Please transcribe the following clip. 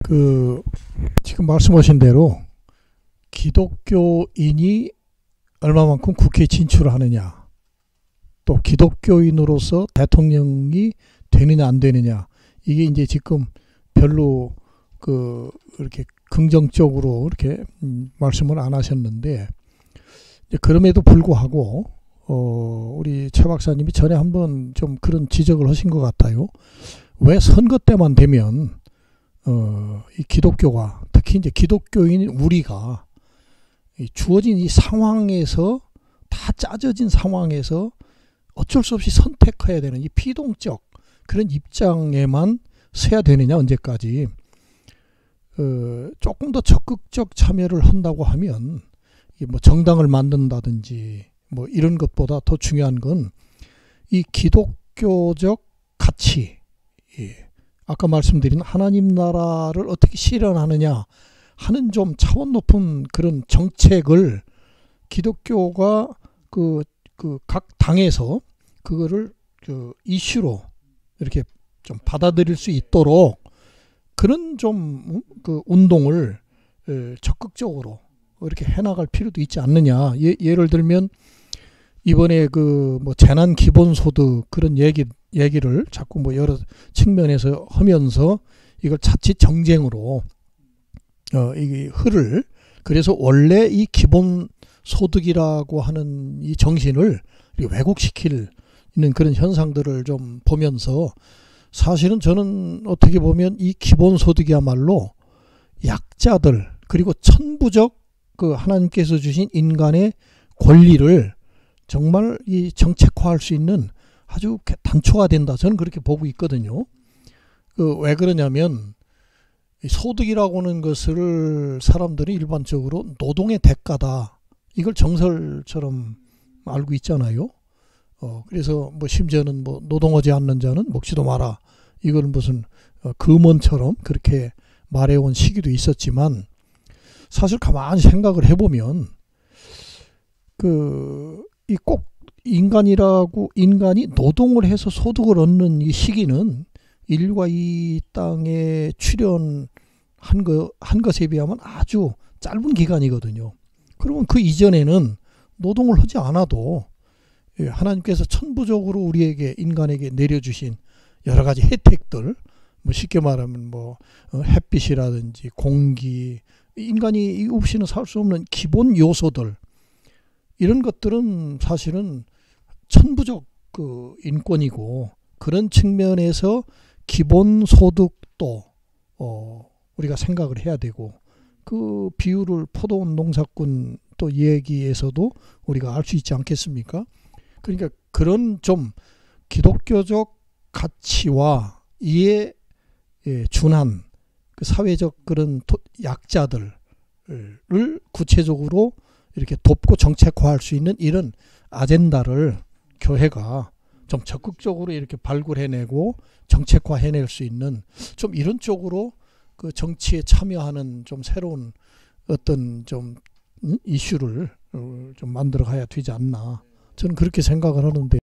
그 지금 말씀하신 대로 기독교인이 얼마만큼 국회에 진출을 하느냐, 또 기독교인으로서 대통령이 되느냐 안 되느냐, 이게 이제 지금 별로 이렇게 긍정적으로 이렇게 말씀을 안 하셨는데, 그럼에도 불구하고 우리 최 박사님이 전에 한번 좀 그런 지적을 하신 것 같아요. 왜 선거 때만 되면 이 기독교가, 특히 이제 기독교인 우리가 주어진 이 상황에서, 다 짜져진 상황에서 어쩔 수 없이 선택해야 되는 이 피동적 그런 입장에만 서야 되느냐, 언제까지. 조금 더 적극적 참여를 한다고 하면, 이게 뭐 정당을 만든다든지 뭐 이런 것보다 더 중요한 건 이 기독교적 가치, 아까 말씀드린 하나님 나라를 어떻게 실현하느냐 하는 좀 차원 높은 그런 정책을 기독교가 각 당에서 그거를 이슈로 이렇게 좀 받아들일 수 있도록 그런 좀 운동을 적극적으로 이렇게 해나갈 필요도 있지 않느냐. 예를 들면 이번에 뭐 재난 기본소득 그런 얘기를 자꾸 뭐 여러 측면에서 하면서 이걸 자칫 정쟁으로 이 흐를, 그래서 원래 이 기본소득이라고 하는 이 정신을 왜곡시키는 그런 현상들을 좀 보면서, 사실은 저는 어떻게 보면 이 기본소득이야말로 약자들, 그리고 천부적 하나님께서 주신 인간의 권리를 정말 이 정책화할 수 있는 아주 단초가 된다, 저는 그렇게 보고 있거든요. 왜 그러냐면 소득이라고 하는 것을 사람들이 일반적으로 노동의 대가다, 이걸 정설처럼 알고 있잖아요. 그래서 뭐 심지어는 뭐 노동하지 않는 자는 먹지도 마라, 이걸 무슨 금언처럼 그렇게 말해온 시기도 있었지만, 사실 가만히 생각을 해보면 꼭 인간이 노동을 해서 소득을 얻는 이 시기는 인류가 이 땅에 출현한 것에 비하면 아주 짧은 기간이거든요. 그러면 그 이전에는 노동을 하지 않아도 하나님께서 천부적으로 우리에게, 인간에게 내려주신 여러 가지 혜택들, 뭐 쉽게 말하면 뭐 햇빛이라든지 공기, 인간이 없이는 살 수 없는 기본 요소들, 이런 것들은 사실은 천부적 인권이고, 그런 측면에서 기본소득도 우리가 생각을 해야 되고, 그 비율을 포도원 농사꾼 또 얘기에서도 우리가 알 수 있지 않겠습니까? 그러니까 그런 좀 기독교적 가치와 이에 준한 사회적 그런 약자들을 구체적으로 이렇게 돕고 정책화할 수 있는 이런 아젠다를 교회가 좀 적극적으로 이렇게 발굴해내고 정책화해낼 수 있는, 좀 이런 쪽으로 그 정치에 참여하는 좀 새로운 어떤 좀 이슈를 좀 만들어 가야 되지 않나, 저는 그렇게 생각을 하는데.